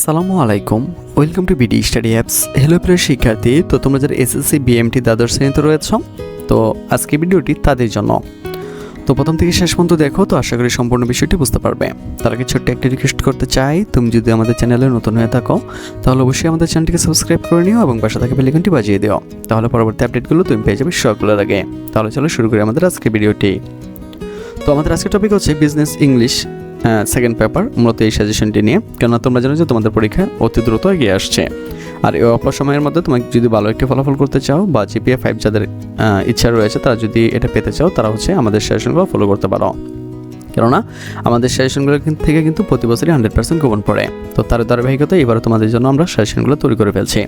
আসসালামু আলাইকুম, welcome to BD study apps. Hello প্রিয় শিক্ষার্থী, তো তোমরা যারা এসএসসি বিএমটি দ্বাদশ শ্রেণীতে রয়েছ, তো আজকে ভিডিওটি তাদের জন্য। তো প্রথম থেকে শেষ পর্যন্ত দেখো, তো আশা করি সম্পূর্ণ বিষয়টি বুঝতে পারবে। তার আগে ছোট্ট একটা রিকোয়েস্ট করতে চাই, তুমি যদি আমাদের চ্যানেলে নতুন হয়ে থাকো তাহলে অবশ্যই আমাদের চ্যানেলটিকে সাবস্ক্রাইব করে নিও এবং পাশে থাকা বেল আইকনটি বাজিয়ে দিও, তাহলে পরবর্তী আপডেটগুলো তুমি পেয়ে যাবে সকলের আগে। তাহলে চলো শুরু করি আমাদের আজকে ভিডিওটি। তো আমাদের আজকের টপিক হচ্ছে বিজনেস ইংলিশ সেকেন্ড পেপার, মূলত এই সাজেশনটি নিয়ে, কেননা তোমরা জানো যে তোমাদের পরীক্ষা অতি দ্রুত এগিয়ে আসছে। আর এই অল্প সময়ের মধ্যে তোমাকে যদি ভালো একটি ফলাফল করতে চাও বা জিপিএ 5 যাদের ইচ্ছা রয়েছে তারা যদি এটা পেতে চাও, তারা হচ্ছে আমাদের সাজেশনগুলো ফলো করতে পারো। কেননা আমাদের সাজেশনগুলো থেকে কিন্তু প্রতি বছরই 100% কমন পড়ে। তো তার ধারাবাহিকতা এবারে তোমাদের জন্য আমরা সাজেশনগুলো তৈরি করে ফেলছি।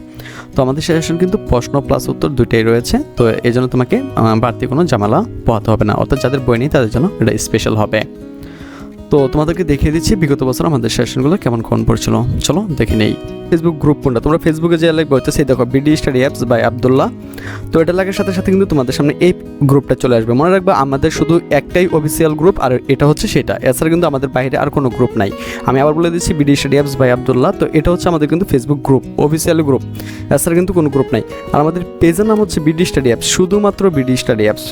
তো আমাদের সাজেশন কিন্তু প্রশ্ন প্লাস উত্তর দুইটাই রয়েছে, তো এই জন্য তোমাকে বাড়তি কোনো ঝামেলা পোহাতে হবে না, অর্থাৎ যাদের বই নেই তাদের জন্য এটা স্পেশাল হবে। তো তোমাদেরকে দেখিয়ে দিচ্ছি বিগত বছর আমাদের সেশনগুলো কেমন কোন পড়ছিল, চলো দেখে নেই। ফেসবুক গ্রুপ কোনটা, তোমরা ফেসবুকে যে লাইক বলতে সেই দেখো BD study apps by Abdullah. তো এটা লাগার সাথে সাথে কিন্তু তোমাদের সামনে এই গ্রুপটা চলে আসবে। মনে রাখবে আমাদের শুধু একটাই অফিসিয়াল গ্রুপ, আর এটা হচ্ছে সেটা, এছাড়া কিন্তু আমাদের বাইরে আর কোনো গ্রুপ নাই। আমি আবার বলে দিচ্ছি BD study apps by Abdullah, তো এটা হচ্ছে আমাদের কিন্তু ফেসবুক গ্রুপ, অফিসিয়াল গ্রুপ, এছাড়া কিন্তু কোনো গ্রুপ নাই। আর আমাদের পেজের নাম হচ্ছে বিডি স্টাডি অ্যাপস, শুধুমাত্র BD study apps,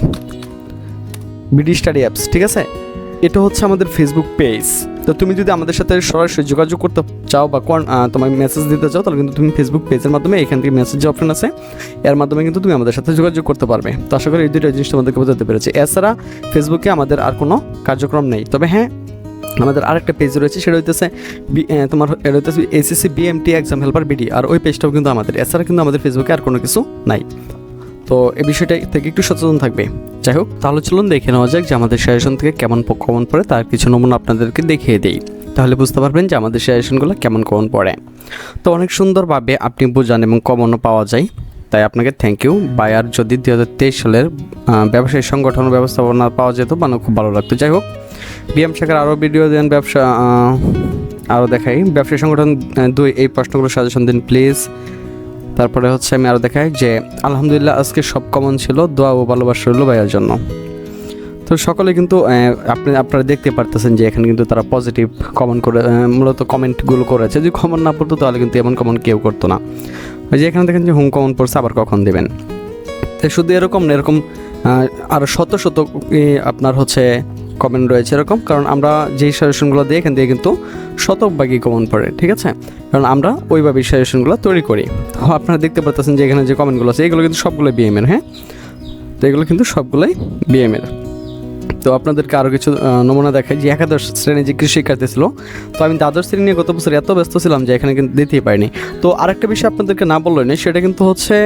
BD study apps, ঠিক আছে। এটা হচ্ছে আমাদের ফেসবুক পেজ। তো তুমি যদি আমাদের সাথে সরাসরি যোগাযোগ করতে চাও বা তোমার মেসেজ দিতে চাও, তাহলে কিন্তু তুমি ফেসবুক পেজের মাধ্যমে এখান থেকে মেসেজ যে অপশন আছে এর মাধ্যমে কিন্তু তুমি আমাদের সাথে যোগাযোগ করতে পারবে। তো আশা করি এই দুটো জিনিস তোমাদেরকে বোঝাতে পেরেছি। এছাড়া ফেসবুকে আমাদের আর কোনো কার্যক্রম নেই, তবে হ্যাঁ আমাদের আরেকটা পেজ রয়েছে, সেটা হইতেছে তোমার এটা হইতেছে SSC BMT exam helper BD, আর ওই পেজটাও কিন্তু আমাদের। এছাড়া কিন্তু আমাদের ফেসবুকে আর কোনো কিছু নাই। তো এই বিষয়টা থেকে একটু সচেতন থাকবে। যাই হোক, তাহলে চলুন দেখে নেওয়া যাক যে আমাদের সাজেশন থেকে কেমন কমন পড়ে, তার কিছু নমুনা আপনাদেরকে দেখিয়ে দিই, তাহলে বুঝতে পারবেন যে আমাদের সাজেশনগুলো কেমন কমন পড়ে। তো অনেক সুন্দরভাবে আপনি বোঝান এবং কমনও পাওয়া যায়, তাই আপনাকে থ্যাংক ইউ। বায়ার যদি 2023 সালের ব্যবসায়ী সংগঠন ব্যবস্থাপনা পাওয়া যেত মানে খুব ভালো লাগতো। যাই হোক, বিএম শাখার আরও ভিডিও দেন, ব্যবসা আরও দেখাই, ব্যবসায়ী সংগঠন 2 এই প্রশ্নগুলো সাজেশন দিন প্লিজ। তারপরে হচ্ছে আমি আরও দেখাই যে আলহামদুলিল্লাহ আজকে সব কমন ছিল, দোয়া ও ভালোবাসা রইল ভাইয়ার জন্য। তো সকলে কিন্তু আপনারা দেখতে পারতেছেন যে এখানে কিন্তু তারা পজিটিভ কমন করে মূলত কমেন্টগুলো করেছে। যদি কমন না পড়তো তাহলে কিন্তু এমন কমন কেউ করতো না। ওই যে এখানে দেখেন যে হুম কমন পড়ছে, আবার কখন দেবেন। তো শুধু এরকম না, এরকম আরও শত শত আপনার হচ্ছে কমেন্ট রয়েছে এরকম, কারণ আমরা যেই সাজেশনগুলো দিই এখান থেকে কিন্তু শতভাগই কমন পড়ে, ঠিক আছে, কারণ আমরা ওইভাবেই সাজেশনগুলো তৈরি করি। আপনারা দেখতে পাচ্ছেন যে এখানে যে কমেন্টগুলো আছে এগুলো কিন্তু সবগুলোই বিএমের, হ্যাঁ, তো এগুলো কিন্তু সবগুলোই বিএমের। তো আপনাদেরকে আরও কিছু নমুনা দেখাই যে একাদশ শ্রেণী যে কৃষি শিক্ষার্থী ছিল, তো আমি দ্বাদশ শ্রেণী নিয়ে গত বছর এত ব্যস্ত ছিলাম যে এখানে কিন্তু দিতেই পারিনি। তো আরেকটা বিষয় আপনাদেরকে না বললেই নেই, সেটা কিন্তু হচ্ছে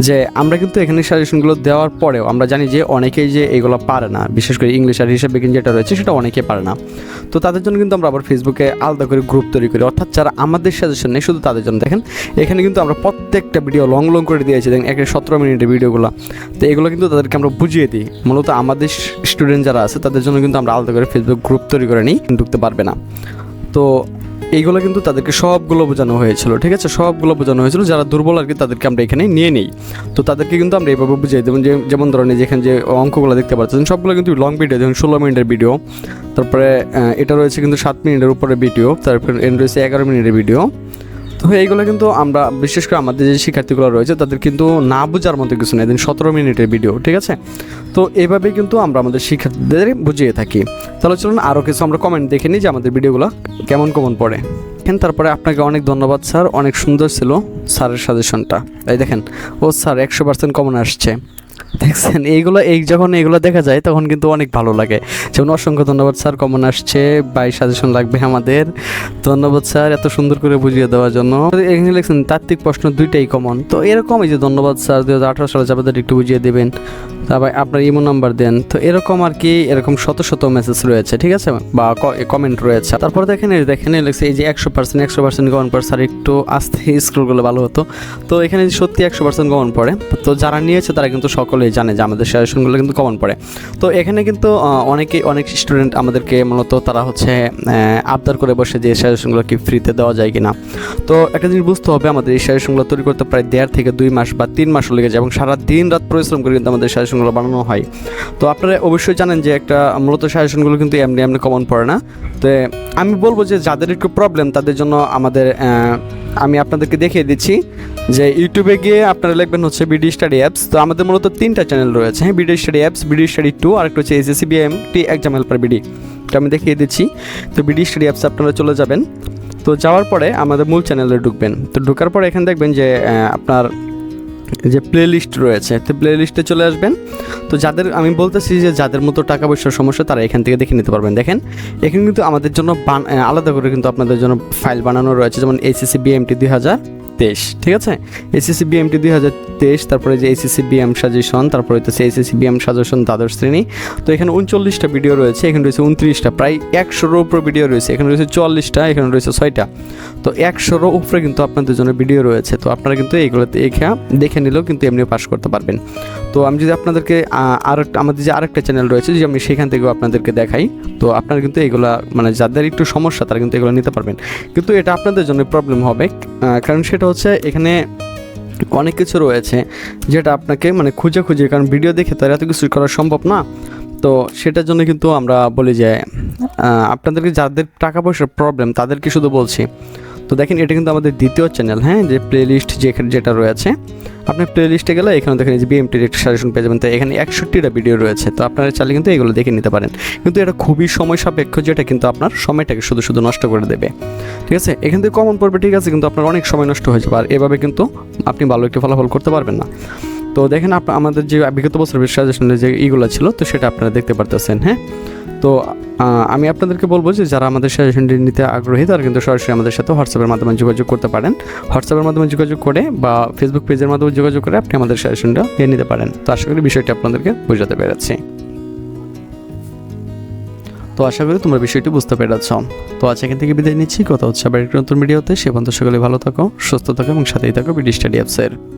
যে আমরা কিন্তু এখানে সাজেশনগুলো দেওয়ার পরেও আমরা জানি যে অনেকেই যে এগুলো পারে না, বিশেষ করে ইংলিশ আর হিসাব বিজ্ঞান যেটা রয়েছে সেটা অনেকেই পারে না। তো তাদের জন্য কিন্তু আমরা আবার ফেসবুকে আলাদা করে গ্রুপ তৈরি করি, অর্থাৎ যারা আমাদের সাজেশন নেই শুধু তাদের জন্য। দেখেন এখানে কিন্তু আমরা প্রত্যেকটা ভিডিও লং লং করে দিয়েছি, দেখেন 17 মিনিটের ভিডিওগুলো। তো এগুলো কিন্তু তাদেরকে আমরা বুঝিয়ে দিই, মূলত আমাদের স্টুডেন্ট যারা আছে তাদের জন্য কিন্তু আমরা আলাদা করে ফেসবুক গ্রুপ তৈরি করে নিই, ঢুকতে পারবে না। তো এইগুলো কিন্তু তাদেরকে সবগুলো বোঝানো হয়েছিল, ঠিক আছে, সবগুলো বোঝানো হয়েছিল। যারা দুর্বল আর কি তাদেরকে আমরা এখানে নিয়ে নিই, তো তাদেরকে কিন্তু আমরা এইভাবে বুঝিয়ে দেবো। যেমন ধরনের যেখানে যে অঙ্কগুলো দেখতে পাচ্ছেন সবগুলো কিন্তু লং ভিডিও, যেমন 16 মিনিটের ভিডিও, তারপরে এটা রয়েছে কিন্তু 7 মিনিটের উপরে ভিডিও, তারপরে এন রয়েছে 11 মিনিটের ভিডিও। তো এইগুলো কিন্তু আমরা বিশেষ করে আমাদের যে শিক্ষার্থীগুলো রয়েছে তাদের কিন্তু না বোঝার মতো কিছু নেই, 17 মিনিটের ভিডিও, ঠিক আছে। তো এইভাবেই কিন্তু আমরা আমাদের শিক্ষার্থীদের বুঝিয়ে থাকি। তাহলে চলুন আরও কিছু আমরা কমেন্ট দেখে নিই যে আমাদের ভিডিওগুলো কেমন কমন পড়ে। তারপরে আপনাকে অনেক ধন্যবাদ স্যার, অনেক সুন্দর ছিল স্যারের সাজেশনটা। এই দেখেন ও স্যার 100% কমন আসছে, দেখছেন। যখন এইগুলো দেখা যায় তখন কিন্তু অনেক ভালো লাগে। যেমন অসংখ্য ধন্যবাদ স্যার, কমন আসছে, বাই সাজেশন লাগবে আমাদের, ধন্যবাদ স্যার এত সুন্দর করে বুঝিয়ে দেওয়ার জন্য। এখানে লিখছেন তাত্ত্বিক প্রশ্ন 2টাই কমন। তো এরকম এই যে ধন্যবাদ স্যার 2018 সালে যাদের একটু বুঝিয়ে দেবেন, তারপর আপনার ইমো নাম্বার দেন। তো এরকম আর কি, এরকম শত শত মেসেজ রয়েছে, ঠিক আছে, বা কমেন্ট রয়েছে। তারপর দেখেন লিখছে এই যে 100% কমন পড়ে স্যার, একটু আস্তে স্ক্রল করলে ভালো হতো। তো এখানে সত্যি 100% কমন পড়ে। তো যারা নিয়েছে তারা কিন্তু সকলেই জানে যে আমাদের সাজেশনগুলো কিন্তু কমন পড়ে। তো এখানে কিন্তু অনেক স্টুডেন্ট আমাদেরকে মূলত তারা হচ্ছে আবদার করে বসে যে সাজেশনগুলো কি ফ্রিতে দেওয়া যায় কিনা। তো একটা জিনিস বুঝতে হবে, আমাদের এই সাজেশনগুলো তৈরি করতে প্রায় 1.5 থেকে 2 মাস বা 3 মাসও লেগে যায়, এবং সারা দিন রাত পরিশ্রম করে কিন্তু আমাদের সাজেশন সাজেশনগুলো বানানো হয়। তো আপনারা অবশ্যই জানেন যে একটা মূলত সাজেশনগুলো কিন্তু এমনি এমনি কমন পড়ে না। তো আমি বলবো যে যাদের একটু প্রবলেম তাদের জন্য আমি আপনাদেরকে দেখিয়ে দিচ্ছি যে ইউটিউবে গিয়ে আপনারা লিখবেন হচ্ছে বিডি স্টাডি অ্যাপস। তো আমাদের মূলত 3টা চ্যানেল রয়েছে, হ্যাঁ, BD study apps, BD study 2 আর একটা হচ্ছে SSC BMT exam helper BD. তো আমি দেখিয়ে দিচ্ছি। তো বিডি স্টাডি অ্যাপস আপনারা চলে যাবেন। তো যাওয়ার পরে আমাদের মূল চ্যানেলে ঢুকবেন। তো ঢোকার পরে এখানে দেখবেন যে আপনার যে প্লে লিস্ট রয়েছে, তো প্লে লিস্টে চলে আসবেন। তো আমি বলতেছি যে যাদের মতো টাকা পয়সার সমস্যা তারা এখান থেকে দেখে নিতে পারবেন। দেখেন এখানে কিন্তু আমাদের জন্য আলাদা করে কিন্তু আপনাদের জন্য ফাইল বানানো রয়েছে, যেমন এসএসসি বিএমটি 2023, ঠিক আছে, এসএসসি বিএমটি 2023, তারপরে যে এসএসসি বিএম সাজেশন, তারপরে হচ্ছে এসএসসি বিএম সাজেশন দ্বাদশ শ্রেণী। তো এখানে 39টা ভিডিও রয়েছে, এখানে রয়েছে 29টা, প্রায় 100-এর উপরে ভিডিও রয়েছে, এখানে রয়েছে 44টা, এখানে রয়েছে 6টা। তো 100-এর উপরে কিন্তু আপনাদের জন্য ভিডিও রয়েছে। তো আপনারা কিন্তু এইগুলোতে দেখে নিলেও কিন্তু এমনি পাস করতে পারবেন। তো আমি যদি আপনাদেরকে আমাদের যে আরেকটা চ্যানেল রয়েছে যে আমি সেখান থেকেও আপনাদেরকে দেখাই, তো আপনারা কিন্তু এগুলা মানে যাদের একটু সমস্যা তারা কিন্তু এগুলো নিতে পারবেন। কিন্তু এটা আপনাদের জন্য প্রবলেম হবে, কারণ সেটা হচ্ছে এখানে অনেক কিছু রয়েছে যেটা আপনাকে মানে খুঁজে কারণ ভিডিও দেখে তো এত কিছু করা সম্ভব না। তো সেটার জন্য কিন্তু আমরা বলি যে আপনাদেরকে যাদের টাকা পয়সার প্রবলেম তাদেরকে শুধু বলছি। তো দেখেন এটা কিন্তু আমাদের দ্বিতীয় চ্যানেল, হ্যাঁ, যে প্লে লিস্ট যেটা রয়েছে, আপনি প্লে লিস্টে গেলে এখানে দেখেন যে বিএমটির একটা সাজেশন পেয়ে যাবেন। তো এখানে 61টা ভিডিও রয়েছে। তো আপনারা চাইলে কিন্তু এগুলো দেখে নিতে পারেন, কিন্তু এটা খুবই সময় সাপেক্ষ, যেটা কিন্তু আপনার সময়টাকে শুধু নষ্ট করে দেবে, ঠিক আছে। এখান থেকে কমন পড়বে, ঠিক আছে, কিন্তু আপনার অনেক সময় নষ্ট হয়ে যাবে, আর এভাবে কিন্তু আপনি ভালো একটি ফলাফল করতে পারবেন না। তো দেখেন আমাদের যে বিগত বছরের সাজেশনের যে ইগুলো ছিল, তো সেটা আপনারা দেখতে পারতেছেন, হ্যাঁ। তো আমি আপনাদেরকে বলবো যে যারা আমাদের সাজেশনটি নিতে আগ্রহী তারা কিন্তু সরাসরি আমাদের সাথে হোয়াটসঅ্যাপের মাধ্যমে যোগাযোগ করতে পারেন। হোয়াটসঅ্যাপের মাধ্যমে যোগাযোগ করে বা ফেসবুক পেজের মাধ্যমে যোগাযোগ করে আপনি আমাদের সাজেশনটা নিয়ে নিতে পারেন। তো আশা করি বিষয়টি আপনাদেরকে বোঝাতে পেরেছি। তো আশা করি তোমরা বিষয়টি বুঝতে পেরেছ। তো আজ এখান থেকে বিদায় নিচ্ছি, কথা হচ্ছে আবার একটা নতুন ভিডিওতে। সে পর্যন্ত সকলে ভালো থাকো, সুস্থ থাকো এবং সাথেই থাকো বিডি স্টাডি অ্যাপসের।